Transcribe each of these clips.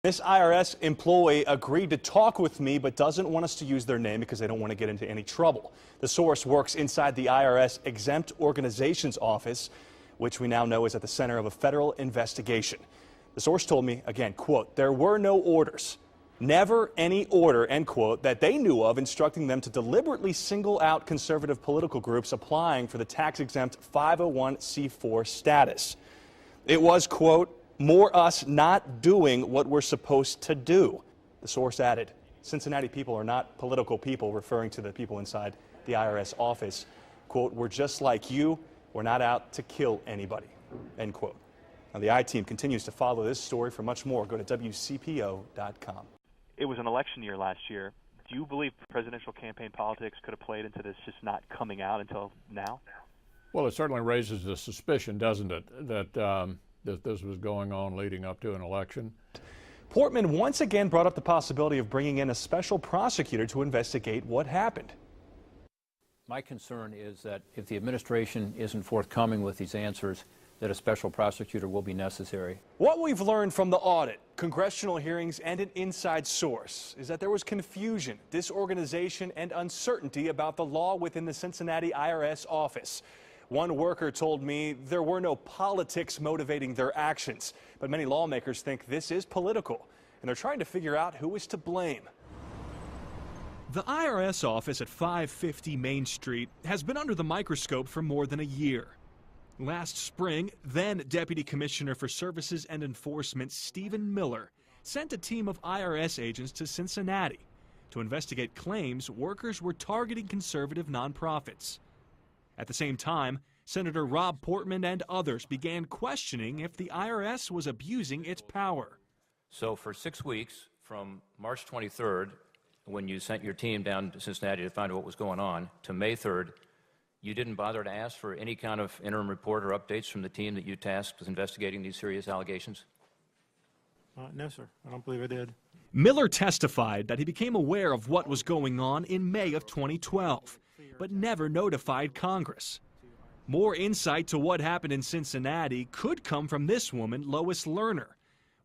This IRS employee agreed to talk with me but doesn't want us to use their name because they don't want to get into any trouble. The source works inside the IRS Exempt Organizations Office, which we now know is at the center of a federal investigation. The source told me, again, quote, there were no orders, never any order, end quote, that they knew of instructing them to deliberately single out conservative political groups applying for the tax-exempt 501c4 status. It was, quote, more us not doing what we're supposed to do. The source added, Cincinnati people are not political people, referring to the people inside the IRS office. Quote, we're just like you. We're not out to kill anybody, end quote. Now, the I-Team continues to follow this story. For much more, go to WCPO.com. It was an election year last year. Do you believe presidential campaign politics could have played into this just not coming out until now? Well, it certainly raises the suspicion, doesn't it, that this was going on leading up to an election. Portman once again brought up the possibility of bringing in a special prosecutor to investigate what happened. My concern is that if the administration isn't forthcoming with these answers, that a special prosecutor will be necessary. What we've learned from the audit, congressional hearings, and an inside source is that there was confusion, disorganization, and uncertainty about the law within the Cincinnati IRS office. One worker told me there were no politics motivating their actions, but many lawmakers think this is political, and they're trying to figure out who is to blame. The IRS office at 550 Main Street has been under the microscope for more than a year. Last spring, then Deputy Commissioner for Services and Enforcement Stephen Miller sent a team of IRS agents to Cincinnati to investigate claims workers were targeting conservative nonprofits. At the same time, Senator Rob Portman and others began questioning if the IRS was abusing its power. So for 6 weeks, from March 23rd, when you sent your team down to Cincinnati to find out what was going on, to May 3rd, you didn't bother to ask for any kind of interim report or updates from the team that you tasked with investigating these serious allegations? No, sir. I don't believe I did. Miller testified that he became aware of what was going on in May of 2012, but never notified Congress. More insight to what happened in Cincinnati could come from this woman, Lois Lerner.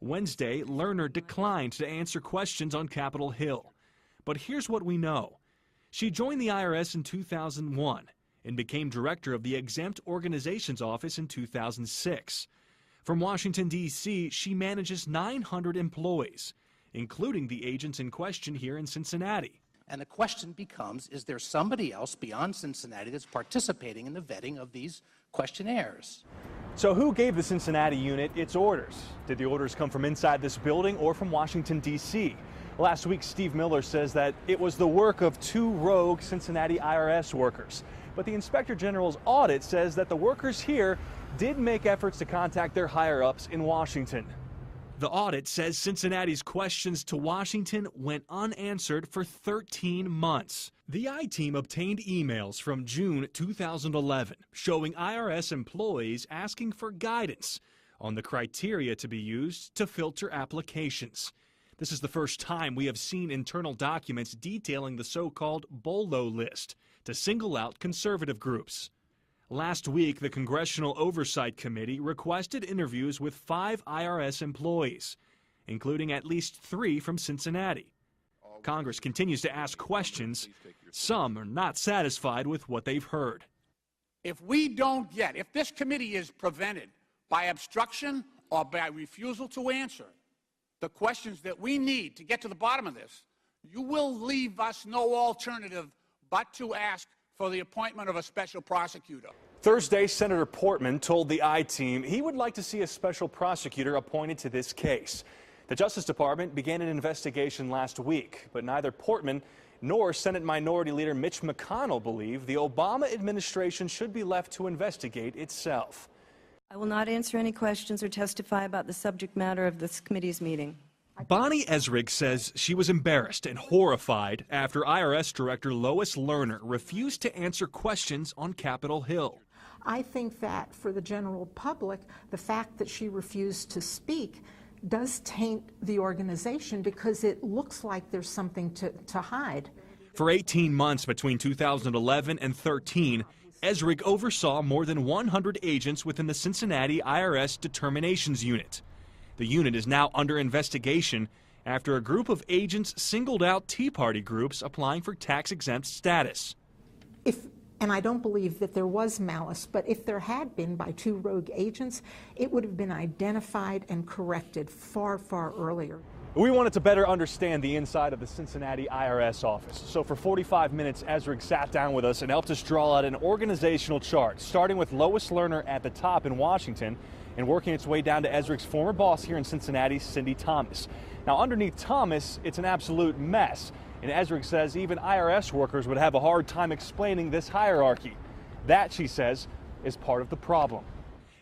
Wednesday, Lerner declined to answer questions on Capitol Hill. But here's what we know. She joined the IRS in 2001 and became director of the Exempt Organizations Office in 2006. From Washington, D.C., she manages 900 employees, including the agents in question here in Cincinnati. And the question becomes, is there somebody else beyond Cincinnati that's participating in the vetting of these questionnaires? So who gave the Cincinnati unit its orders? Did the orders come from inside this building or from Washington, D.C.? Last week, Steve Miller says that it was the work of 2 rogue Cincinnati IRS workers. But the Inspector General's audit says that the workers here did make efforts to contact their higher-ups in Washington. The audit says Cincinnati's questions to Washington went unanswered for 13 months. The I-Team obtained emails from June 2011 showing IRS employees asking for guidance on the criteria to be used to filter applications. This is the first time we have seen internal documents detailing the so-called BOLO list to single out conservative groups. Last week, the Congressional Oversight Committee requested interviews with 5 IRS employees, including at least 3 from Cincinnati. Congress continues to ask questions. Some are not satisfied with what they've heard. If this committee is prevented by obstruction or by refusal to answer the questions that we need to get to the bottom of this, you will leave us no alternative but to ask for the appointment of a special prosecutor. Thursday, Senator Portman told the I-Team he would like to see a special prosecutor appointed to this case. The Justice Department began an investigation last week, but neither Portman nor Senate Minority Leader Mitch McConnell believe the Obama administration should be left to investigate itself. I will not answer any questions or testify about the subject matter of this committee's meeting. Bonnie Esrig says she was embarrassed and horrified after IRS Director Lois Lerner refused to answer questions on Capitol Hill. I think that for the general public, the fact that she refused to speak does taint the organization because it looks like there's something to hide. For 18 months between 2011 and 13, Esrig oversaw more than 100 agents within the Cincinnati IRS Determinations Unit. The unit is now under investigation after a group of agents singled out Tea Party groups applying for tax-exempt status. And I don't believe that there was malice, but if there had been by two rogue agents, it would have been identified and corrected far, far earlier. We wanted to better understand the inside of the Cincinnati IRS office. So for 45 minutes, Ezra sat down with us and helped us draw out an organizational chart, starting with Lois Lerner at the top in Washington and working its way down to Ezra's former boss here in Cincinnati, Cindy Thomas. Now, underneath Thomas, it's an absolute mess. And Ezra says even IRS workers would have a hard time explaining this hierarchy. That, she says, is part of the problem.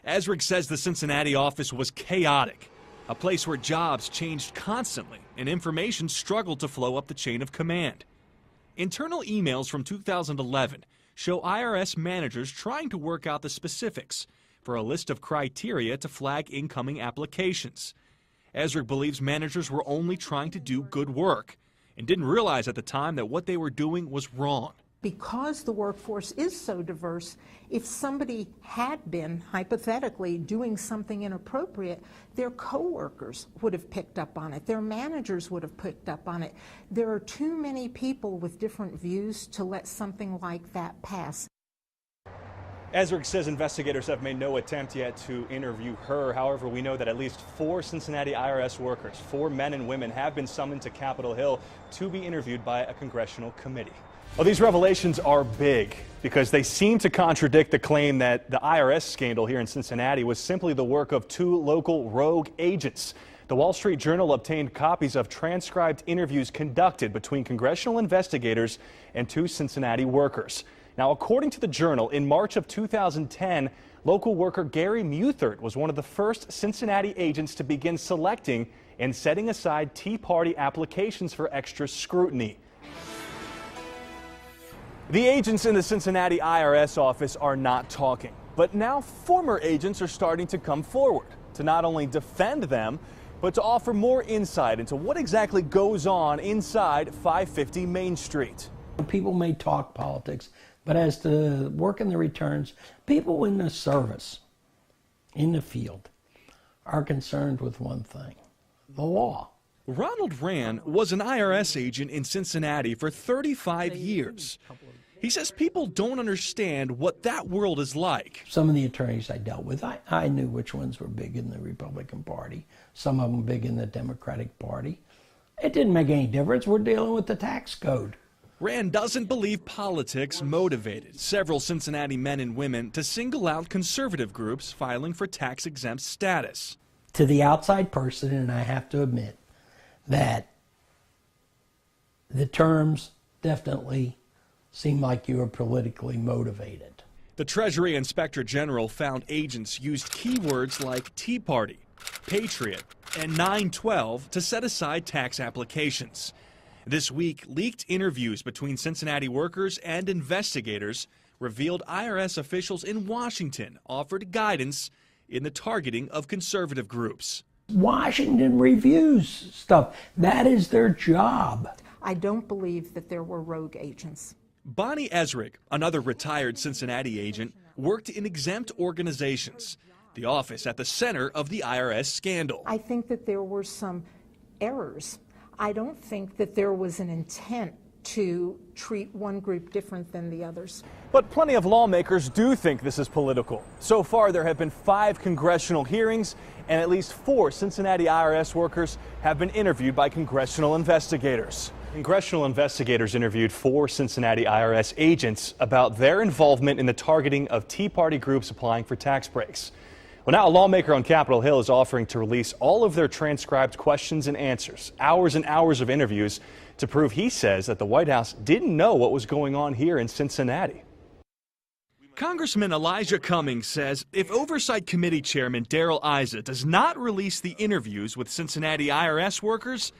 Ezra says the Cincinnati office was chaotic, a place where jobs changed constantly and information struggled to flow up the chain of command. Internal emails from 2011 show IRS managers trying to work out the specifics for a list of criteria to flag incoming applications. Ezra believes managers were only trying to do good work and didn't realize at the time that what they were doing was wrong. Because the workforce is so diverse, if somebody had been, hypothetically, doing something inappropriate, their coworkers would have picked up on it. Their managers would have picked up on it. There are too many people with different views to let something like that pass. Ezra says investigators have made no attempt yet to interview her. However, we know that at least 4 Cincinnati IRS workers, 4 men and women, have been summoned to Capitol Hill to be interviewed by a congressional committee. Well, these revelations are big because they seem to contradict the claim that the IRS scandal here in Cincinnati was simply the work of 2 local rogue agents. The Wall Street Journal obtained copies of transcribed interviews conducted between congressional investigators and 2 Cincinnati workers. Now, according to the Journal, in March of 2010, local worker Gary Muthert was one of the first Cincinnati agents to begin selecting and setting aside Tea Party applications for extra scrutiny. The agents in the Cincinnati IRS office are not talking, but now former agents are starting to come forward to not only defend them, but to offer more insight into what exactly goes on inside 550 Main Street. People may talk politics, but as to working the returns, people in the service, in the field, are concerned with one thing: the law. Ronald Rand was an IRS agent in Cincinnati for 35 years. He says people don't understand what that world is like. Some of the attorneys I dealt with, I knew which ones were big in the Republican Party, some of them big in the Democratic Party. It didn't make any difference. We're dealing with the tax code. Rand doesn't believe politics motivated several Cincinnati men and women to single out conservative groups filing for tax-exempt status. To the outside person, and I have to admit that the terms definitely seem like you were politically motivated. The Treasury Inspector General found agents used keywords like Tea Party, Patriot, and 912 to set aside tax applications. This week, leaked interviews between Cincinnati workers and investigators revealed IRS officials in Washington offered guidance in the targeting of conservative groups. Washington reviews stuff. That is their job. I don't believe that there were rogue agents. Bonnie Esrig, another retired Cincinnati agent, worked in exempt organizations, the office at the center of the IRS scandal. I think that there were some errors. I don't think that there was an intent to treat one group different than the others. But plenty of lawmakers do think this is political. So far, there have been 5 congressional hearings, and at least 4 Cincinnati IRS workers have been interviewed by congressional investigators. Congressional investigators interviewed 4 Cincinnati IRS agents about their involvement in the targeting of Tea Party groups applying for tax breaks. Well, now a lawmaker on Capitol Hill is offering to release all of their transcribed questions and answers, hours and hours of interviews, to prove he says that the White House didn't know what was going on here in Cincinnati. Congressman Elijah Cummings says if Oversight Committee Chairman Darrell Issa does not release the interviews with Cincinnati IRS workers,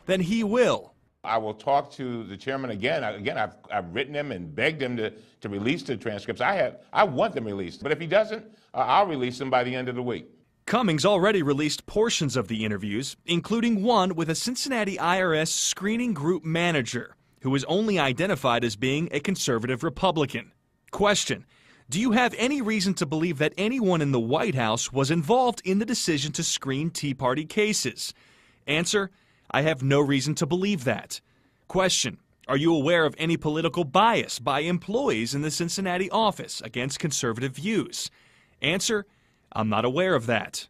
then he will. I will talk to the chairman again. I've written him and begged him to release the transcripts. I want them released, but if he doesn't, I'll release them by the end of the week. Cummings already released portions of the interviews, including one with a Cincinnati IRS screening group manager who was only identified as being a conservative Republican. Question: Do you have any reason to believe that anyone in the White House was involved in the decision to screen Tea Party cases? Answer: I have no reason to believe that. Question: are you aware of any political bias by employees in the Cincinnati office against conservative views? Answer: I'm not aware of that.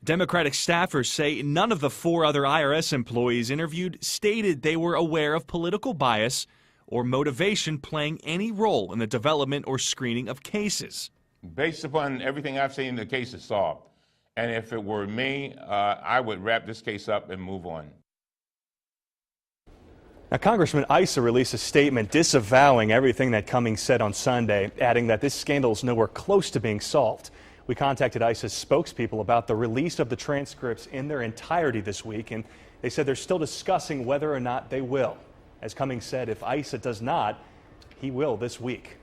Democratic staffers say none of the 4 other IRS employees interviewed stated they were aware of political bias or motivation playing any role in the development or screening of cases. Based upon everything I've seen, the case is solved. And if it were me, I would wrap this case up and move on. Now, Congressman Issa released a statement disavowing everything that Cummings said on Sunday, adding that this scandal is nowhere close to being solved. We contacted Issa's spokespeople about the release of the transcripts in their entirety this week, and they said they're still discussing whether or not they will. As Cummings said, if Issa does not, he will this week.